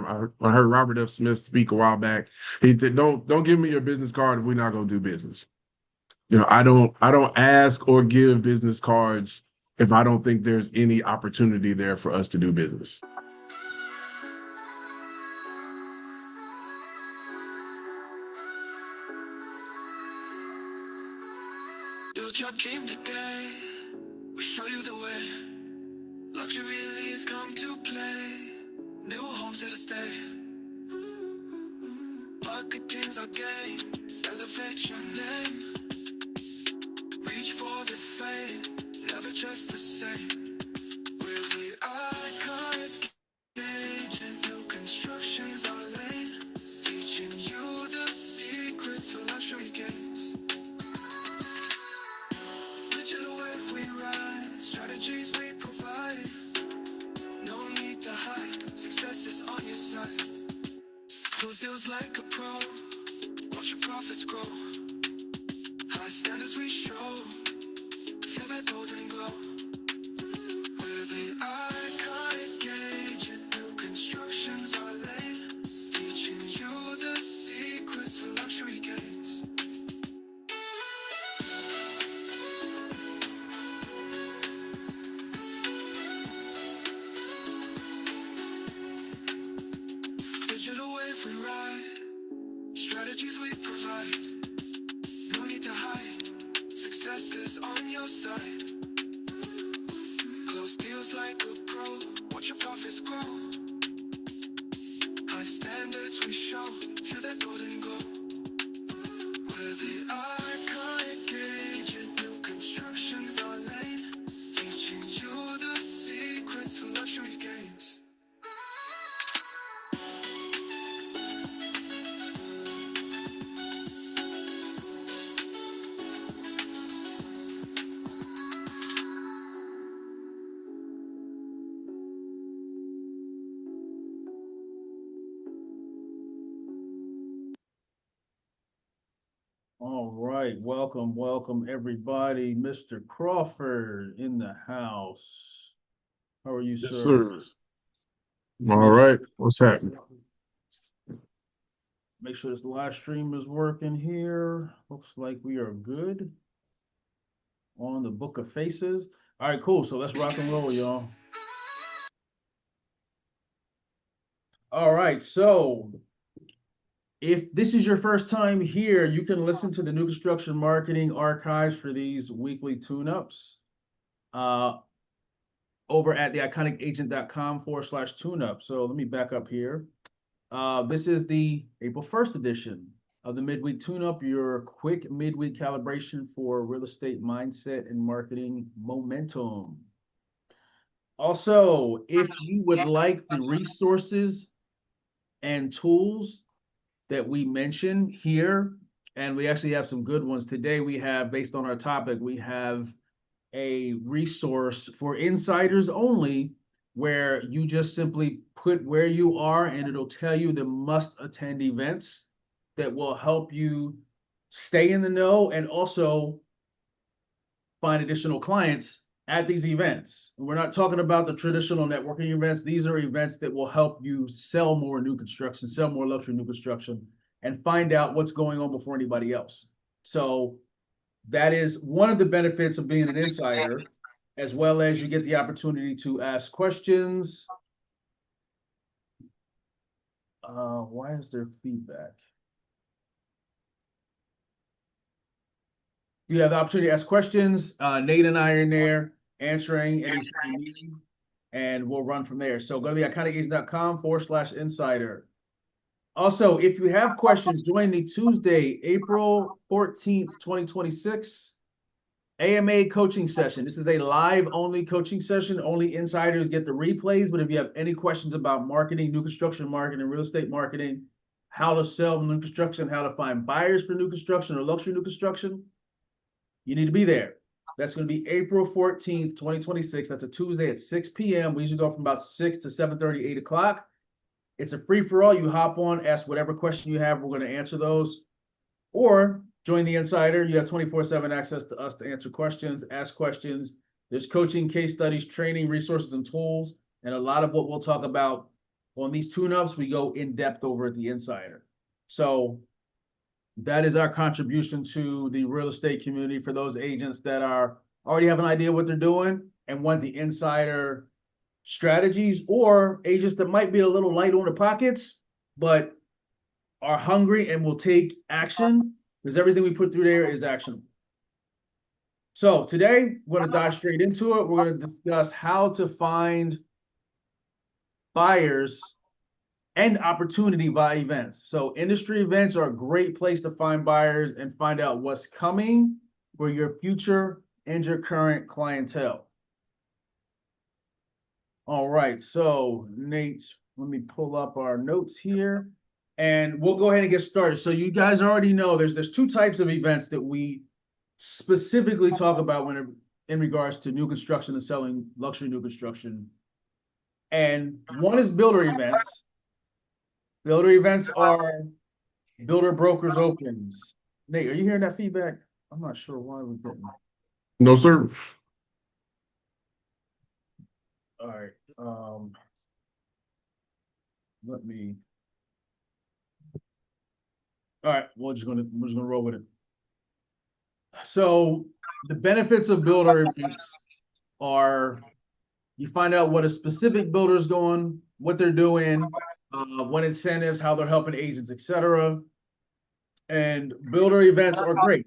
I heard Robert F. Smith speak a while back. He said, don't give me your business card if we're not gonna do business. I don't ask or give business cards if I don't think there's any opportunity there for us to do business. Build your dream today. We show you the way. Luxury leads come to play. New homes here to stay. Marketing's our game. Elevate your name. Reach for the fame. Never just the same. We're the iconic agent. New construction's our lane. Teaching you the secrets to luxury gains. Digital wave we ride. Strategies we provide. No need to hide. Success is on your side. Close deals like a pro. Watch your profits grow. High standards we show. Feel that golden glow. We're the iconic agent. New construction's our lane. Teaching you the secrets for luxury gains. Digital wave we ride. Strategies we provide. No need to hide. Success is on your side. Close deals like a pro. Watch your profits grow. High standards we show. Feel that golden glow. We're the iconic agent. New construction's our lane. Teaching you the secrets for luxury gains. All right, welcome everybody. Mr. Crawford in the house. How are you, Yes, sir? sir. All right. What's happening? Make sure this live stream is working here. Looks like we are good on the Book of Faces. All right, cool. So let's rock and roll, y'all. All right, so if this is your first time here, you can listen to the New Construction Marketing archives for these weekly tune-ups over at theiconicagent.com/tune-up. So let me back up here. This is the April 1st edition of the Midweek Tune-Up, your quick midweek calibration for real estate mindset and marketing momentum. Also, if you would like the resources and tools that we mention here, and we actually have some good ones today, we have, based on our topic, we have a resource for insiders only, where you just simply put where you are and it'll tell you the must attend events that will help you stay in the know and also find additional clients at these events. We're not talking about the traditional networking events. These are events that will help you sell more new construction, sell more luxury new construction, and find out what's going on before anybody else. So that is one of the benefits of being an insider, as well as you get the opportunity to ask questions. Why is there feedback? You have the opportunity to ask questions. Nate and I are in there answering anything you need, and we'll run from there. So go to theiconic.com/insider. Also, if you have questions, join the Tuesday, April 14th, 2026 AMA coaching session. This is a live only coaching session. Only insiders get the replays. But if you have any questions about marketing, new construction marketing, real estate marketing, how to sell new construction, how to find buyers for new construction or luxury new construction, you need to be there. That's going to be April 14th, 2026. That's a Tuesday at 6 p.m. We usually go from about 6 to 7:30, 8 o'clock. It's a free-for-all. You hop on, ask whatever question you have. We're going to answer those. Or join the Insider. You have 24/7 access to us to answer questions, ask questions. There's coaching, case studies, training, resources, and tools. And a lot of what we'll talk about On these tune-ups, we go in depth over at the Insider. So that is our contribution to the real estate community for those agents that are already have an idea what they're doing and want the insider strategies, or agents that might be a little light on the pockets, but are hungry and will take action, because everything we put through there is actionable. So today, we're going to dive straight into it. We're going to discuss how to find buyers and opportunity via events. So industry events are a great place to find buyers and find out what's coming for your future and your current clientele. All right, so Nate, let me pull up our notes here and we'll go ahead and get started. So you guys already know there's two types of events that we specifically talk about when in regards to new construction and selling luxury new construction. And one is builder events. Builder events are builder brokers opens. Nate, are you hearing that feedback? I'm not sure why we're getting. No, sir. All right. Let me. All right, we're just gonna roll with it. So the benefits of builder events are you find out what a specific builder is doing, what they're doing, what incentives, how they're helping agents, etc. And builder events are great.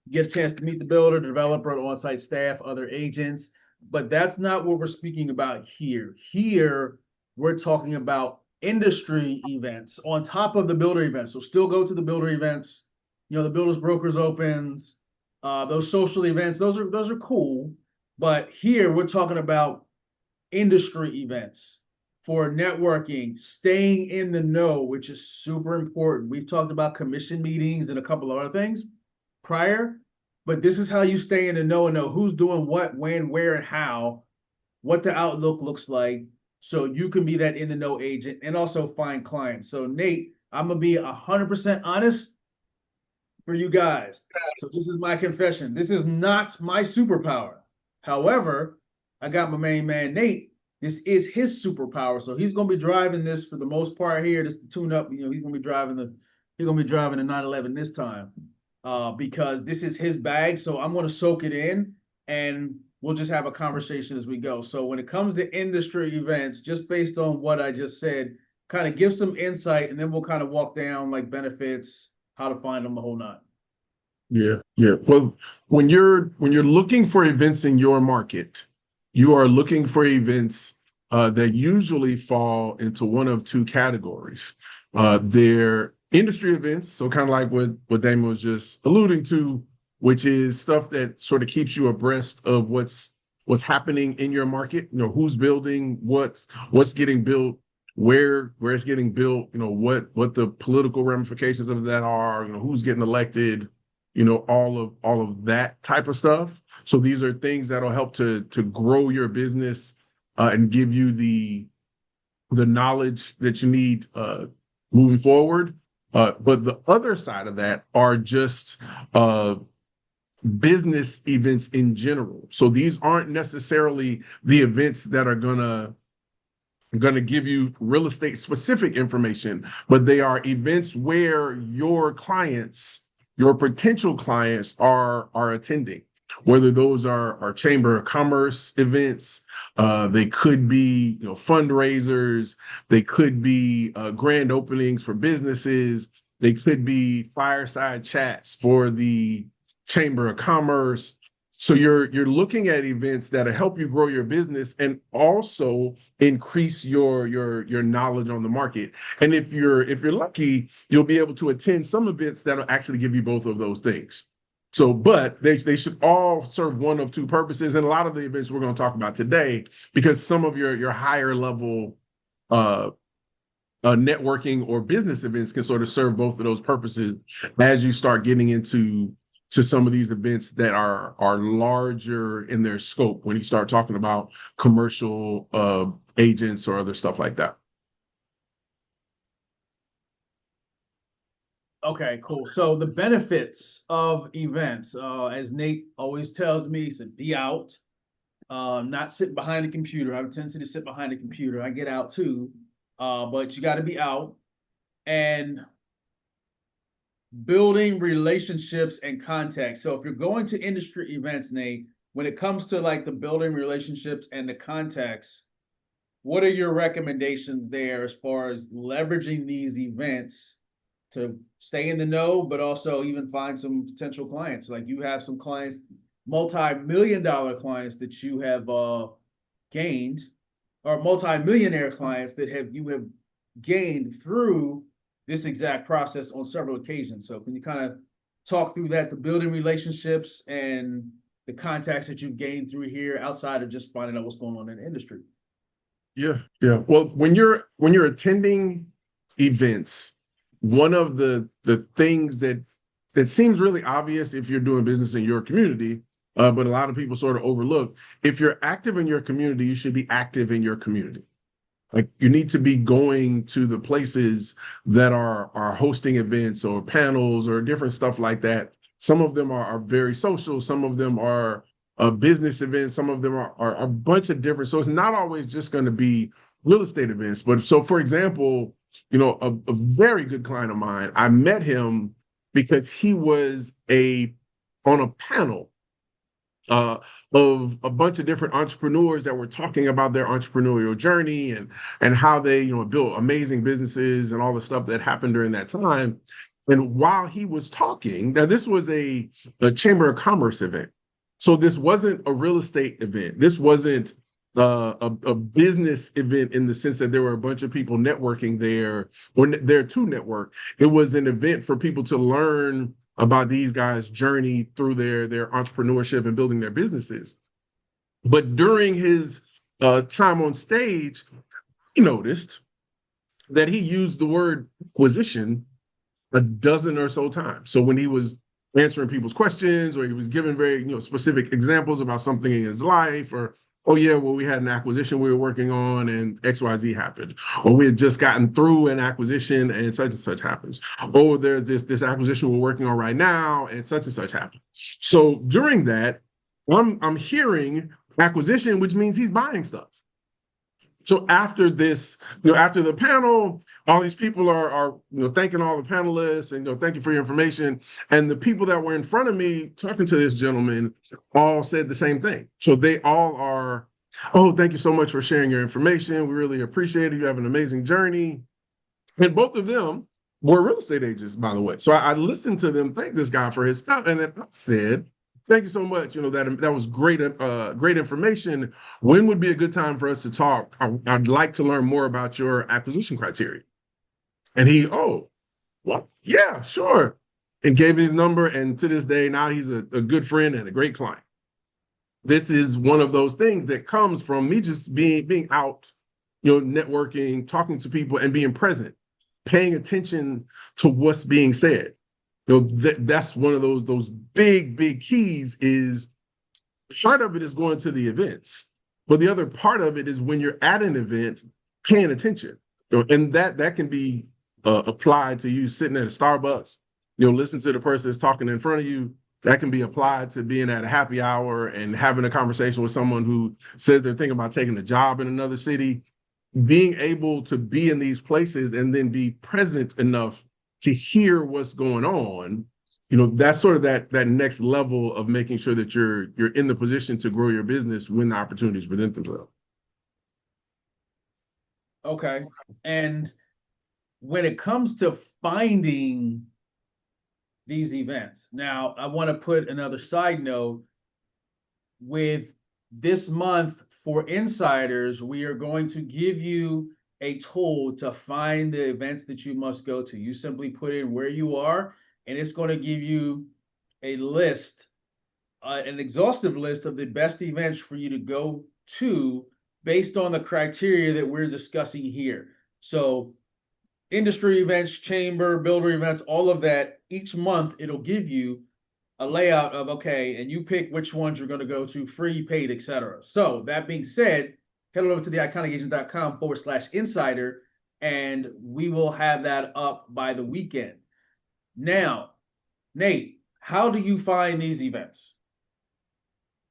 You get a chance to meet the builder, the developer, the on-site staff, other agents, but that's not what we're speaking about here. Here, we're talking about industry events on top of the builder events. So still go to the builder events, you know, the builders brokers opens, those social events, those are cool. But here we're talking about industry events for networking, staying in the know, which is super important. We've talked about commission meetings and a couple of other things prior, but this is how you stay in the know and know who's doing what, when, where, and how, what the outlook looks like, so you can be that in the know agent and also find clients. So Nate, I'm gonna be 100% honest for you guys. So this is my confession. This is not my superpower. However, I got my main man Nate. This is his superpower. So he's gonna be driving this for the most part here. Just to tune up, you know, he's gonna be driving the 911 this time. Because this is his bag. So I'm gonna soak it in and we'll just have a conversation as we go. So when it comes to industry events, just based on what I just said, kind of give some insight and then we'll kind of walk down like benefits, how to find them, the whole nine. Yeah, yeah. Well, when you're looking for events in your market, you are looking for events that usually fall into one of two categories. They're industry events, so kind of like what Damon was just alluding to, which is stuff that sort of keeps you abreast of what's happening in your market. You know, who's building, what's getting built, where it's getting built. You know, what the political ramifications of that are. You know, who's getting elected. You know, all of that type of stuff. So these are things that'll help to grow your business and give you the knowledge that you need moving forward. But the other side of that are just business events in general. So these aren't necessarily the events that are gonna give you real estate specific information, but they are events where your clients, your potential clients are attending. Whether those are Chamber of Commerce events, they could be, you know, fundraisers, they could be grand openings for businesses, they could be fireside chats for the Chamber of Commerce. So you're looking at events that'll help you grow your business and also increase your knowledge on the market. And if you're lucky, you'll be able to attend some events that'll actually give you both of those things. So, but they should all serve one of two purposes. And a lot of the events we're going to talk about today, because some of your higher level networking or business events can sort of serve both of those purposes as you start getting into some of these events that are larger in their scope when you start talking about commercial agents or other stuff like that. Okay, cool. So the benefits of events, as Nate always tells me, he said, be out, not sitting behind a computer. I have a tendency to sit behind a computer. I get out too. but you got to be out and building relationships and contacts. So if you're going to industry events, Nate, when it comes to like the building relationships and the contacts, what are your recommendations there as far as leveraging these events to stay in the know, but also even find some potential clients? Like you have some clients, multi-million-dollar clients that you have gained, or multi-millionaire clients that you have gained through this exact process on several occasions. So can you kind of talk through that, the building relationships and the contacts that you've gained through here outside of just finding out what's going on in the industry? Yeah, yeah. Well, when you're attending events, one of the things that seems really obvious if you're doing business in your community, but a lot of people sort of overlook, if you're active in your community, you should be active in your community. Like you need to be going to the places that are hosting events or panels or different stuff like that. Some of them are very social, some of them are business events, some of them are a bunch of different. So it's not always just going to be real estate events. But so, for example, a very good client of mine, I met him because he was on a panel uh, of a bunch of different entrepreneurs that were talking about their entrepreneurial journey and how they built amazing businesses and all the stuff that happened during that time. And while he was talking, now this was a Chamber of Commerce event, so this wasn't a real estate event. This wasn't a business event in the sense that there were a bunch of people networking there or there to network. It was an event for people to learn about these guys' journey through their entrepreneurship and building their businesses. But during his time on stage, he noticed that he used the word acquisition a dozen or so times. So when he was answering people's questions or he was giving very specific examples about something in his life, or oh yeah, well, we had an acquisition we were working on and XYZ happened, or we had just gotten through an acquisition and such happens, or there's this acquisition we're working on right now and such happened. So during that, I'm hearing acquisition, which means he's buying stuff. So after this, after the panel, all these people are thanking all the panelists and thank you for your information. And the people that were in front of me talking to this gentleman all said the same thing. So they all are, oh, thank you so much for sharing your information. We really appreciate it. You have an amazing journey. And both of them were real estate agents, by the way. So I listened to them thank this guy for his stuff, and then I said, thank you so much. That was great, great information. When would be a good time for us to talk? I'd like to learn more about your acquisition criteria. And he, oh, well, yeah, sure. And gave me his number. And to this day, now he's a good friend and a great client. This is one of those things that comes from me just being out, networking, talking to people and being present, paying attention to what's being said. That's one of those big keys. Is part of it is going to the events, but the other part of it is when you're at an event, paying attention. And that can be applied to you sitting at a Starbucks, listen to the person that's talking in front of you. That can be applied to being at a happy hour and having a conversation with someone who says they're thinking about taking a job in another city. Being able to be in these places and then be present enough to hear what's going on, that's sort of that next level of making sure that you're in the position to grow your business when the opportunities present themselves. Okay. And when it comes to finding these events, now I want to put another side note. With this month for insiders, we are going to give you a tool to find the events that you must go to. You simply put in where you are, and it's going to give you a list, an exhaustive list of the best events for you to go to based on the criteria that we're discussing here. So industry events, chamber, builder events, all of that, each month it'll give you a layout of, okay, and you pick which ones you're going to go to, free, paid, etc. So that being said, head over to theIconicAgent.com/insider, and we will have that up by the weekend. Now, Nate, how do you find these events?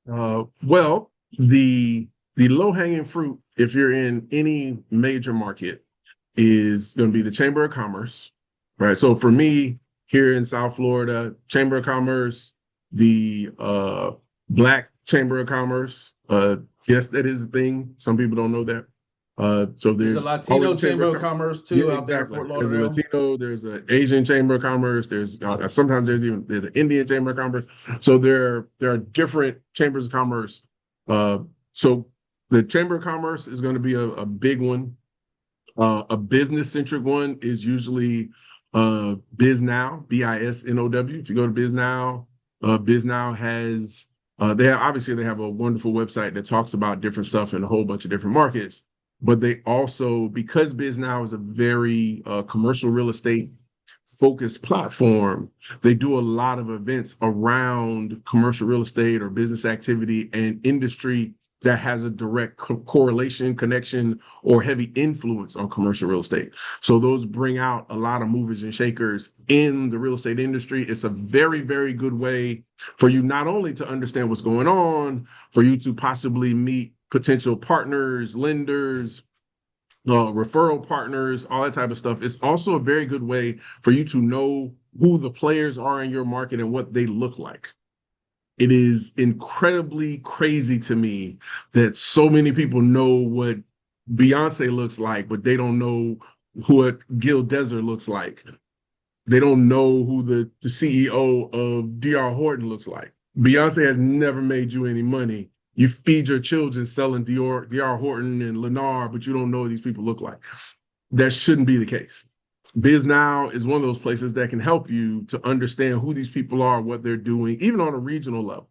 Well, the low-hanging fruit, if you're in any major market, is going to be the Chamber of Commerce, right? So for me, here in South Florida, Chamber of Commerce, the Black Chamber of Commerce. Yes, that is a thing. Some people don't know that. So There's a there's always Latino a Chamber Chamber of of Commerce. Commerce Yeah, too out there in exactly. Fort There's a Lauderdale. Latino, there's an Asian Chamber of Commerce, there's sometimes there's an Indian Chamber of Commerce. So there are different chambers of commerce. So the Chamber of Commerce is going to be a big one. A business-centric one is usually BizNow, BISNOW. If you go to BizNow, BizNow has they have obviously they have a wonderful website that talks about different stuff in a whole bunch of different markets. But they also, because BizNow is a very commercial real estate focused platform, they do a lot of events around commercial real estate or business activity and industry that has a direct correlation, connection, or heavy influence on commercial real estate. So those bring out a lot of movers and shakers in the real estate industry. It's a very, very good way for you not only to understand what's going on, for you to possibly meet potential partners, lenders, referral partners, all that type of stuff. It's also a very good way for you to know who the players are in your market and what they look like. It is incredibly crazy to me that so many people know what Beyonce looks like, but they don't know what Gil Desert looks like. They don't know who the CEO of DR Horton looks like. Beyonce has never made you any money. You feed your children selling DR Horton and Lennar, but you don't know what these people look like. That shouldn't be the case. BizNow is one of those places that can help you to understand who these people are, what they're doing, even on a regional level.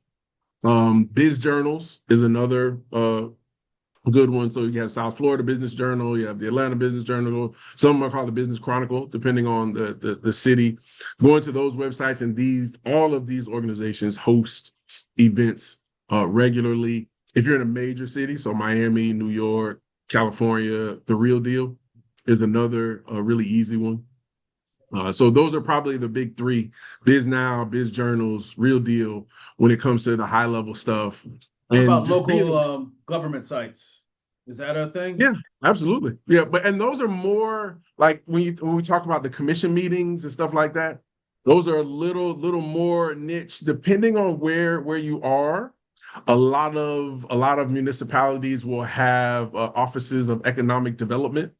Biz Journals is another good one. So you have South Florida Business Journal, you have the Atlanta Business Journal. Some are called the Business Chronicle, depending on the city. Going to those websites, and all of these organizations host events regularly. If you're in a major city, so Miami, New York, California, The Real Deal is another really easy one. So those are probably the big three: BizNow, Biz Journals, Real Deal, when it comes to the high level stuff. What And about just being local government sites? Is that a thing? Yeah, absolutely. Yeah, and those are more like when we talk about the commission meetings and stuff like that, those are a little more niche depending on where you are. A lot of municipalities will have offices of economic development,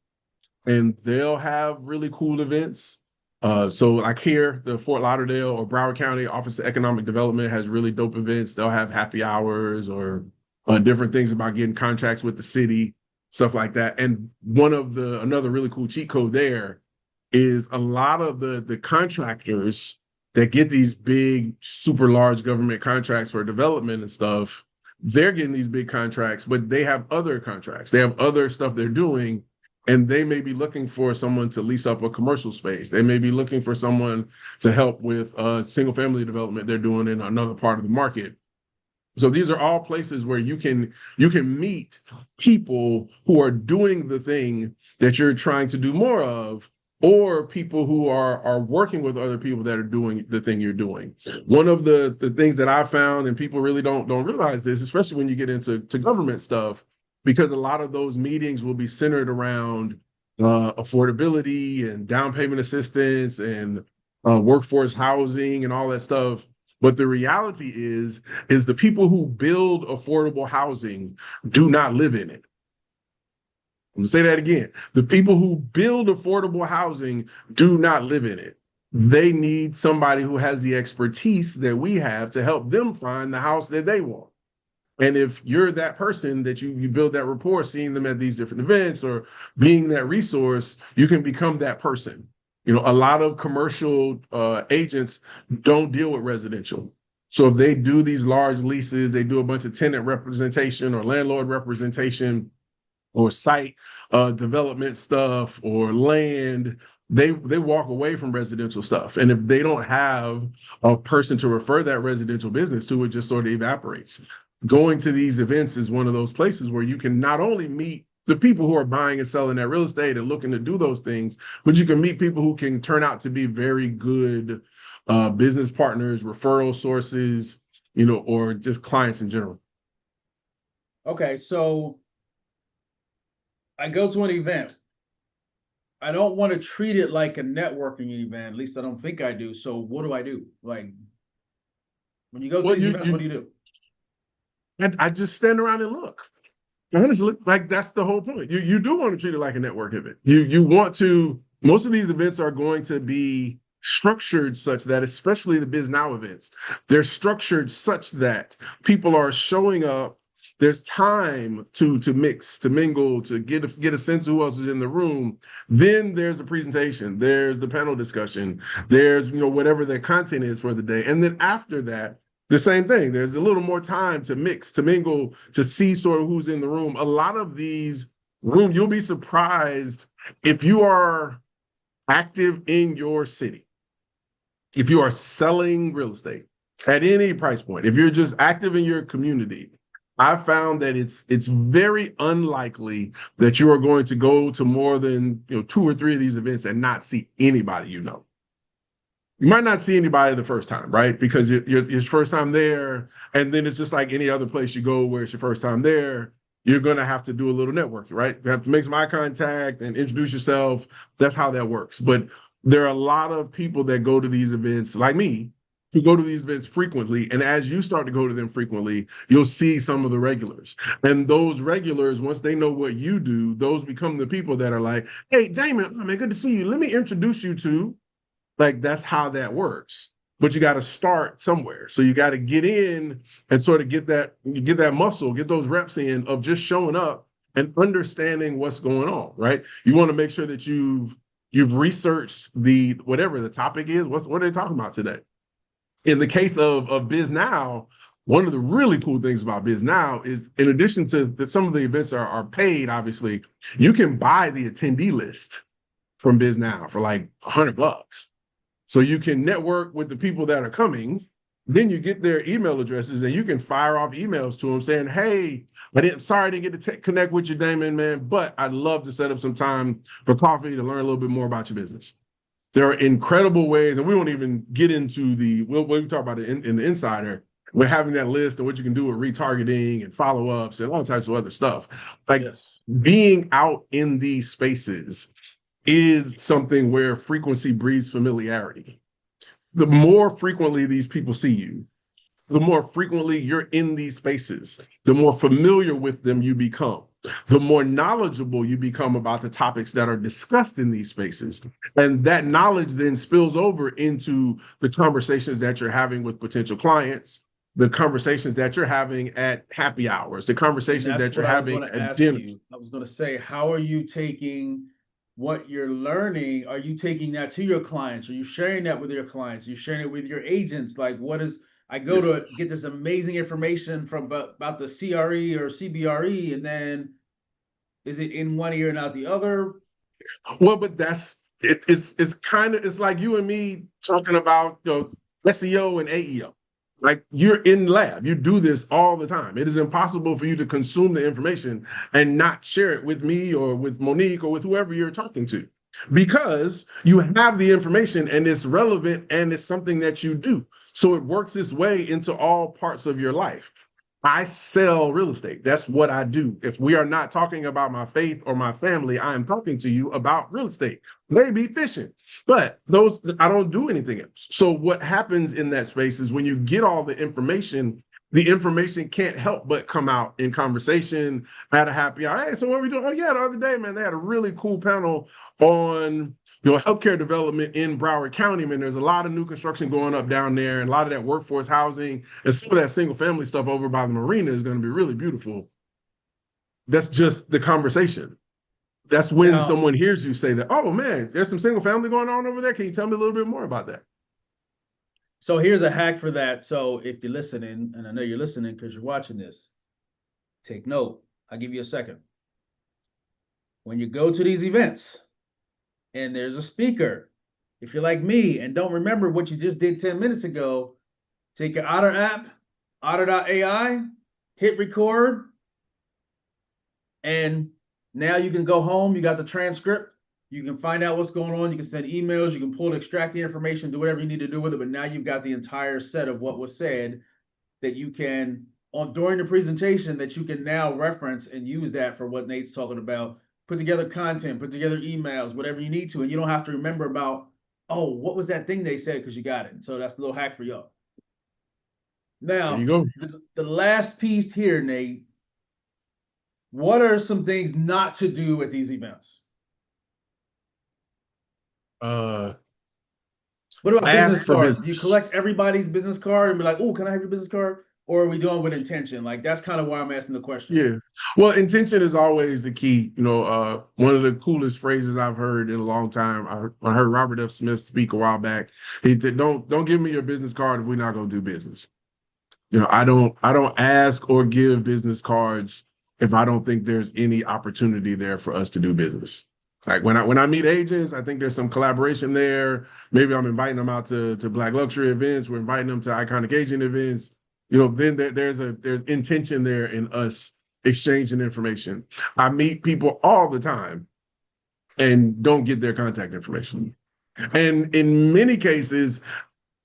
and they'll have really cool events. So like here, the Fort Lauderdale or Broward County Office of Economic Development has really dope events. They'll have happy hours or different things about getting contracts with the city, stuff like that. And another really cool cheat code there is a lot of the contractors that get these big, super large government contracts for development and stuff. They're getting these big contracts, but they have other contracts. They have other stuff they're doing, and they may be looking for someone to lease up a commercial space. They may be looking for someone to help with single family development they're doing in another part of the market. So these are all places where you can meet people who are doing the thing that you're trying to do more of, or people who are working with other people that are doing the thing you're doing. One of the things that I found, and people really don't realize this, especially when you get into government stuff, because a lot of those meetings will be centered around affordability and down payment assistance and workforce housing and all that stuff. But the reality is the people who build affordable housing do not live in it. I'm going to say that again. The people who build affordable housing do not live in it. They need somebody who has the expertise that we have to help them find the house that they want. And if you're that person that you build that rapport, seeing them at these different events or being that resource, you can become that person. You know, a lot of commercial agents don't deal with residential. So if they do these large leases, they do a bunch of tenant representation or landlord representation or site development stuff or land, they walk away from residential stuff. And if they don't have a person to refer that residential business to, it just sort of evaporates. Going to these events is one of those places where you can not only meet the people who are buying and selling that real estate and looking to do those things, but you can meet people who can turn out to be very good business partners, referral sources, you know, or just clients in general. Okay, so I go to an event. I don't want to treat it like a networking event. At least I don't think I do. So what do I do? Like when you go to Well, these events, what do you do? and I just stand around and look. Honestly, like that's the whole point. You do want to treat it like a network event. You want to. Most of these events are going to be structured such that, especially the Biz Now events, they're structured such that people are showing up. There's time to mix, to mingle, to get a sense of who else is in the room. Then there's a presentation. There's the panel discussion. There's whatever the content is for the day, and then after that the same thing. There's a little more time to mix, to mingle, to see sort of who's in the room. A lot of these rooms, you'll be surprised if you are active in your city, if you are selling real estate at any price point, if you're just active in your community. I've found that it's very unlikely that you are going to go to more than 2 or 3 of these events and not see anybody you know. You might not see anybody the first time, right? Because it's your first time there, and then it's just like any other place you go where it's your first time there. You're going to have to do a little networking, right? You have to make some eye contact and introduce yourself. That's how that works. But there are a lot of people that go to these events, like me, who go to these events frequently. And as you start to go to them frequently, you'll see some of the regulars. And those regulars, once they know what you do, those become the people that are like, hey, Damon, oh, man, good to see you. Let me introduce you to. Like that's how that works. But you got to start somewhere. So you got to get in and sort of get that muscle, get those reps in of just showing up and understanding what's going on, right? You want to make sure that you've researched the whatever the topic is. What are they talking about today? In the case of Biz Now, one of the really cool things about Biz Now is, in addition to that, some of the events are paid, obviously, you can buy the attendee list from Biz Now for like $100. So you can network with the people that are coming. Then you get their email addresses and you can fire off emails to them saying, hey, sorry I didn't get to connect with you, Damon, man, but I'd love to set up some time for coffee to learn a little bit more about your business. There are incredible ways, and we won't even get into we talk about it in the insider, with having that list and what you can do with retargeting and follow-ups and all types of other stuff. Like being out in these spaces is something where frequency breeds familiarity. The more frequently these people see you, the more frequently you're in these spaces, the more familiar with them you become, the more knowledgeable you become about the topics that are discussed in these spaces. And that knowledge then spills over into the conversations that you're having with potential clients, the conversations that you're having at happy hours, the conversations that you're having at dinner. I was going to say, how are you taking what you're learning? Are you taking that to your clients? Are you sharing that with your clients? Are you sharing it with your agents? Like, I go to get this amazing information from about the CRE or CBRE, and then is it in one ear and out the other? Well, but it's like you and me talking about SEO and AEO. Like you're in lab, you do this all the time. It is impossible for you to consume the information and not share it with me or with Monique or with whoever you're talking to, because you have the information and it's relevant and it's something that you do. So it works its way into all parts of your life. I sell real estate. That's what I do. If we are not talking about my faith or my family, I am talking to you about real estate, maybe fishing, but I don't do anything else. So what happens in that space is when you get all the information can't help but come out in conversation at a happy hour. Hey, so what are we doing? Oh yeah, the other day, man, they had a really cool panel on healthcare development in Broward County. Man, there's a lot of new construction going up down there, and a lot of that workforce housing and some of that single family stuff over by the marina is going to be really beautiful. That's just the conversation. That's when someone hears you say that, oh man, there's some single family going on over there. Can you tell me a little bit more about that? So here's a hack for that. So if you're listening, and I know you're listening because you're watching this, take note. I'll give you a second. When you go to these events and there's a speaker, if you're like me and don't remember what you just did 10 minutes ago, take your Otter app, otter.ai, hit record, and now you can go home. You got the transcript. You can find out what's going on. You can send emails. You can pull and extract the information, do whatever you need to do with it. But now you've got the entire set of what was said that you can, during the presentation, that you can now reference and use that for what Nate's talking about, put together content, put together emails, whatever you need to, and you don't have to remember about, oh, what was that thing they said, because you got it. So that's a little hack for y'all. There you Now, go. the last piece here, Nate, what are some things not to do at these events? Uh, What about ask business for cards? Do you business. collect everybody's business card and be like, oh, can I have your business card? Or are we doing with intention? Like, that's kind of why I'm asking the question. Yeah. Well, intention is always the key. One of the coolest phrases I've heard in a long time. I heard Robert F. Smith speak a while back. He said, "Don't give me your business card if we're not going to do business." I don't ask or give business cards if I don't think there's any opportunity there for us to do business. Like when I meet agents, I think there's some collaboration there. Maybe I'm inviting them out to Black Luxury events. We're inviting them to Iconic Agent events. Then there's intention there in us exchanging information. I meet people all the time and don't get their contact information. And in many cases,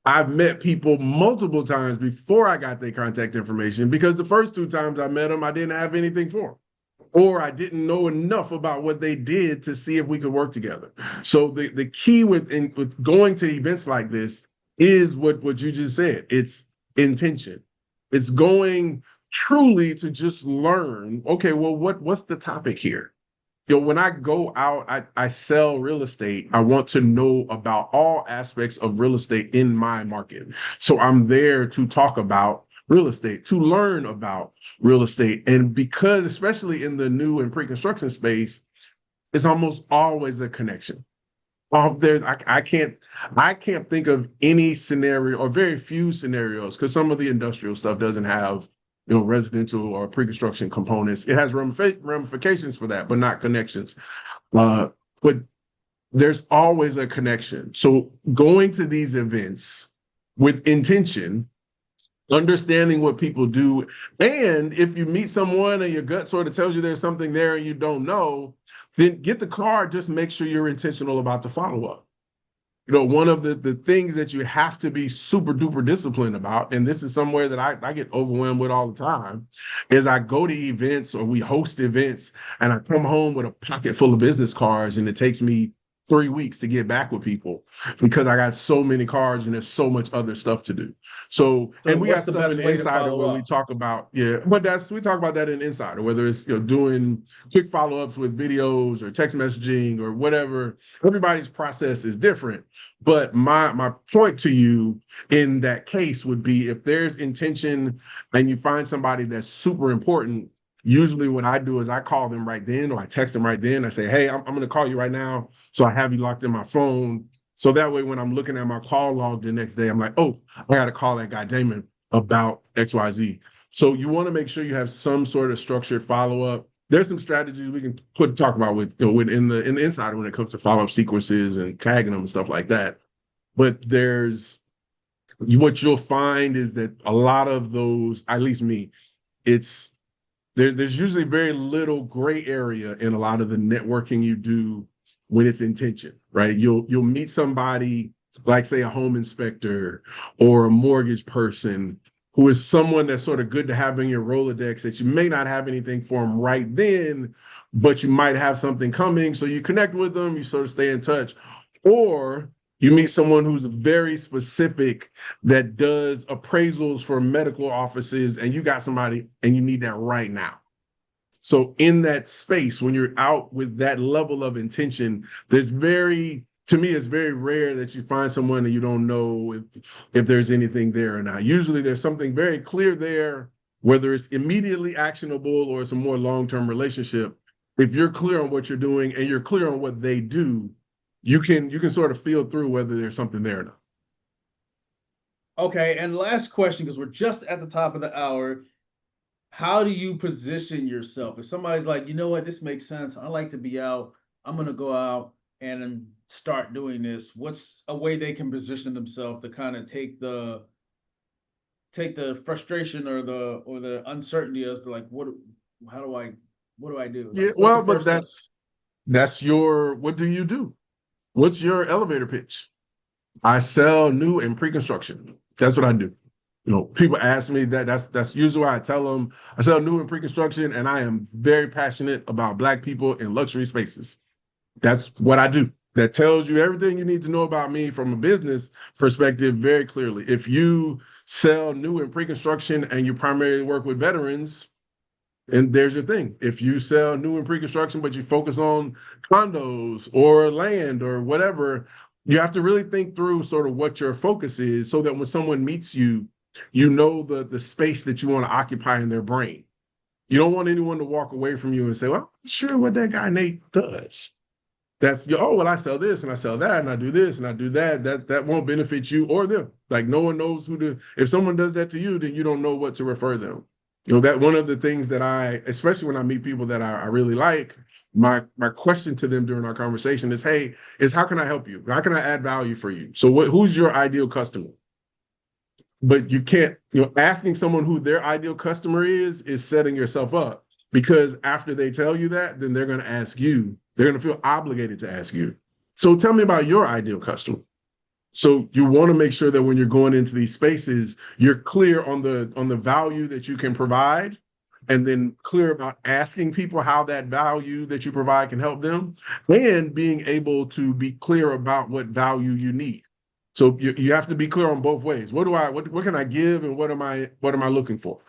I've met people multiple times before I got their contact information because the first two times I met them, I didn't have anything for them, or I didn't know enough about what they did to see if we could work together. So the key with going to events like this is what you just said. It's intention. It's going truly to just learn. Okay, well, what's the topic here? When I go out, I sell real estate. I want to know about all aspects of real estate in my market. So I'm there to talk about real estate, to learn about real estate. And because, especially in the new and pre-construction space, it's almost always a connection. I can't think of any scenario or very few scenarios because some of the industrial stuff doesn't have residential or pre-construction components. It has ramifications for that, but not connections. But there's always a connection. So going to these events with intention, understanding what people do, and if you meet someone and your gut sort of tells you there's something there and you don't know, then get the card. Just make sure you're intentional about the follow-up. One of the things that you have to be super duper disciplined about, and this is somewhere that I get overwhelmed with all the time, is I go to events or we host events and I come home with a pocket full of business cards and it takes me 3 weeks to get back with people because I got so many cards and there's so much other stuff to do. So and we got stuff in the Insider where we talk about, but we talk about that in Insider, whether it's doing quick follow-ups with videos or text messaging or whatever. Everybody's process is different. But my point to you in that case would be if there's intention and you find somebody that's super important, usually what I do is I call them right then or I text them right then. I say, hey, I'm going to call you right now. So I have you locked in my phone. So that way, when I'm looking at my call log the next day, I'm like, oh, I got to call that guy Damon about XYZ. So you want to make sure you have some sort of structured follow-up. There's some strategies we can talk about with in the Insider when it comes to follow-up sequences and tagging them and stuff like that. But what you'll find is that a lot of those, at least me, there's usually very little gray area in a lot of the networking you do when it's intention, right? You'll meet somebody like, say, a home inspector or a mortgage person who is someone that's sort of good to have in your Rolodex that you may not have anything for them right then, but you might have something coming. So you connect with them, you sort of stay in touch. Or you meet someone who's very specific that does appraisals for medical offices, and you got somebody and you need that right now. So in that space, when you're out with that level of intention, to me, it's very rare that you find someone and you don't know if there's anything there or not. Usually there's something very clear there, whether it's immediately actionable or it's a more long-term relationship. If you're clear on what you're doing and you're clear on what they do, you can sort of feel through whether there's something there or not. Okay, and last question, because we're just at the top of the hour. How do you position yourself? If somebody's like, you know what, this makes sense. I like to be out. I'm going to go out and start doing this. What's a way they can position themselves to kind of take the frustration or the uncertainty as to like, what do I do? Yeah, Like, well, but that's what do you do? What's your elevator pitch? I sell new and pre-construction. That's what I do. People ask me that's usually why I tell them I sell new and pre-construction, and I am very passionate about Black people in luxury spaces. That's what I do. That tells you everything you need to know about me from a business perspective very clearly. If you sell new and pre-construction and you primarily work with veterans, and there's your thing. If you sell new and pre-construction, but you focus on condos or land or whatever, you have to really think through sort of what your focus is so that when someone meets you, you know the space that you want to occupy in their brain. You don't want anyone to walk away from you and say, well, I'm not sure what that guy Nate does. That's oh, well, I sell this and I sell that and I do this and I do that. That won't benefit you or them. Like no one knows who to, if someone does that to you, then you don't know what to refer them. That one of the things that especially when I meet people that I really like, my question to them during our conversation is, hey, how can I help you? How can I add value for you? So who's your ideal customer? But you can't, asking someone who their ideal customer is setting yourself up, because after they tell you that, then they're going to ask you, they're going to feel obligated to ask you. So tell me about your ideal customer. So you want to make sure that when you're going into these spaces, you're clear on the value that you can provide, and then clear about asking people how that value that you provide can help them, and being able to be clear about what value you need. So you have to be clear on both ways. What can I give, and what am I looking for?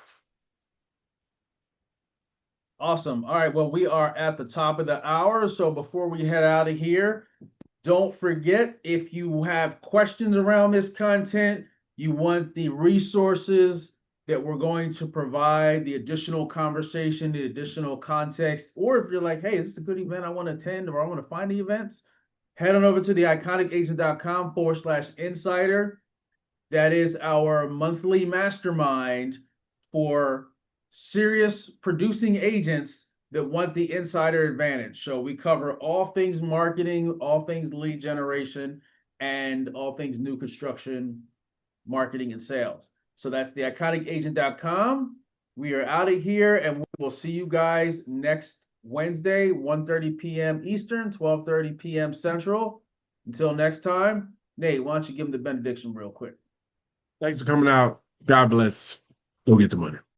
Awesome. All right. Well, we are at the top of the hour. So before we head out of here, don't forget, if you have questions around this content, you want the resources that we're going to provide, the additional conversation, the additional context, or if you're like, hey, is this a good event I want to attend, or I want to find the events, head on over to the iconicagent.com/insider. That is our monthly mastermind for serious producing agents that want the insider advantage. So we cover all things marketing, all things lead generation, and all things new construction, marketing, and sales. So that's the iconicagent.com. We are out of here, and we'll see you guys next Wednesday, 1:30 p.m. Eastern, 12:30 p.m. Central. Until next time, Nate, why don't you give them the benediction real quick? Thanks for coming out. God bless. Go get the money.